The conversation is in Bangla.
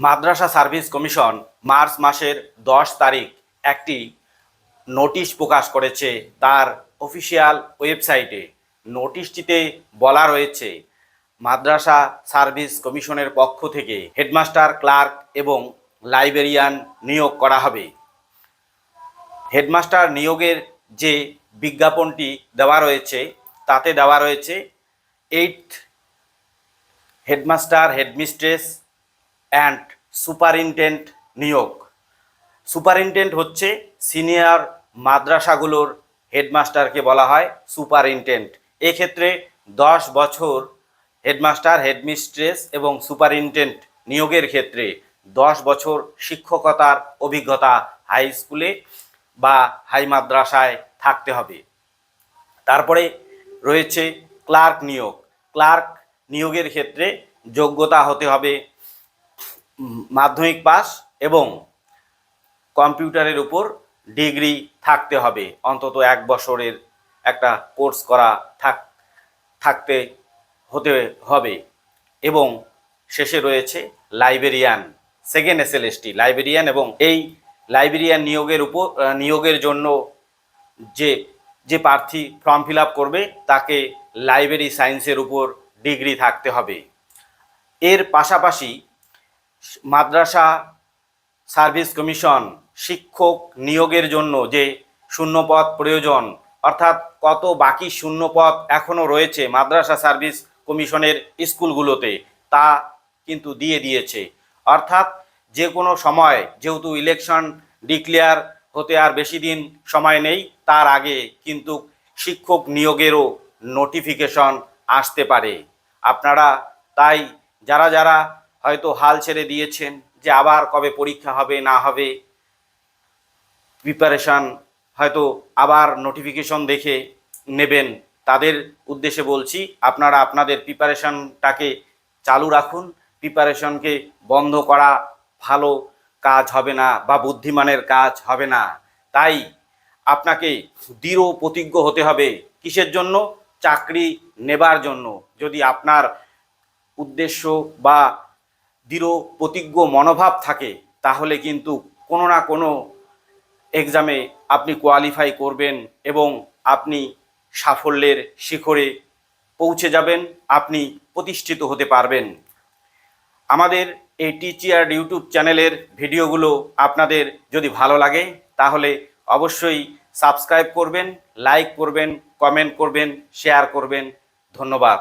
মাদ্রাসা সার্ভিস কমিশন মার্চ মাসের 10 তারিখ একটি নোটিশ প্রকাশ করেছে তার অফিসিয়াল ওয়েবসাইটে। নোটিশটিতে বলা রয়েছে মাদ্রাসা সার্ভিস কমিশনের পক্ষ থেকে হেডমাস্টার, ক্লার্ক এবং লাইব্রেরিয়ান নিয়োগ করা হবে। হেডমাস্টার নিয়োগের যে বিজ্ঞাপনটি দেওয়া রয়েছে তাতে দেওয়া রয়েছে 8th headmaster, headmistress and superintendent নিয়োগ। সুপারিনটেন্ডেন্ট হচ্ছে সিনিয়র মাদ্রাসাগুলোর হেডমাস্টারকে বলা হয় সুপারিনটেন্ডেন্ট। এক্ষেত্রে 10 বছর হেডমাস্টার, হেডমিস্ট্রেস এবং সুপারিনটেন্ডেন্ট নিয়োগের ক্ষেত্রে 10 বছর শিক্ষকতার অভিজ্ঞতা হাই স্কুলে বা হাই মাদ্রাসায় থাকতে হবে। তারপরে রয়েছে ক্লার্ক নিয়োগ। ক্লার্ক নিয়োগের ক্ষেত্রে যোগ্যতা হতে হবে মাধ্যমিক পাস এবং কম্পিউটারের উপর ডিগ্রি থাকতে হবে, অন্তত 1 বছরের একটা কোর্স করা থাকতে হতে হবে। এবং শেষে রয়েছে লাইব্রেরিয়ান, সেকেন্ড এসএলএসটি লাইব্রেরিয়ান। এবং এই লাইব্রেরিয়ান নিয়োগের জন্য যে প্রার্থী ফর্ম ফিল আপ করবে তাকে লাইব্রেরি সায়েন্সের উপর ডিগ্রি থাকতে হবে। এর পাশাপাশি মাদ্রাসা সার্ভিস কমিশন শিক্ষক নিয়োগের জন্য যে শূন্যপদ প্রয়োজন, অর্থাৎ কত বাকি শূন্যপদ এখনও রয়েছে মাদ্রাসা সার্ভিস কমিশনের স্কুলগুলোতে, তা কিন্তু দিয়ে দিয়েছে। অর্থাৎ যে কোনো সময়, যেহেতু ইলেকশন ডিক্লেয়ার হতে আর বেশি দিন সময় নেই, তার আগে কিন্তু শিক্ষক নিয়োগেরও নোটিফিকেশন আসতে পারে। আপনারা তাই যারা হয়তো হাল ছেড়ে দিয়েছেন যে আবার কবে পরীক্ষা হবে না হবে, প্রিপারেশান হয়তো আবার নোটিফিকেশন দেখে নেবেন, তাদের উদ্দেশ্যে বলছি আপনারা আপনাদের প্রিপারেশানটাকে চালু রাখুন। প্রিপারেশনকে বন্ধ করা ভালো কাজ হবে না বা বুদ্ধিমানের কাজ হবে না। তাই আপনাকে দৃঢ় প্রতিজ্ঞ হতে হবে। কিসের জন্য? চাকরি নেবার জন্য। যদি আপনার উদ্দেশ্য বা দৃঢ় প্রতিজ্ঞ মনোভাব থাকে তাহলে কিন্তু কোনো না কোনো এক্সামে আপনি কোয়ালিফাই করবেন এবং আপনি সাফল্যের শিখরে পৌঁছে যাবেন, আপনি প্রতিষ্ঠিত হতে পারবেন। আমাদের এই টিচিয়ার ইউটিউব চ্যানেলের ভিডিওগুলো আপনাদের যদি ভালো লাগে তাহলে অবশ্যই সাবস্ক্রাইব করবেন, লাইক করবেন, কমেন্ট করবেন, শেয়ার করবেন। ধন্যবাদ।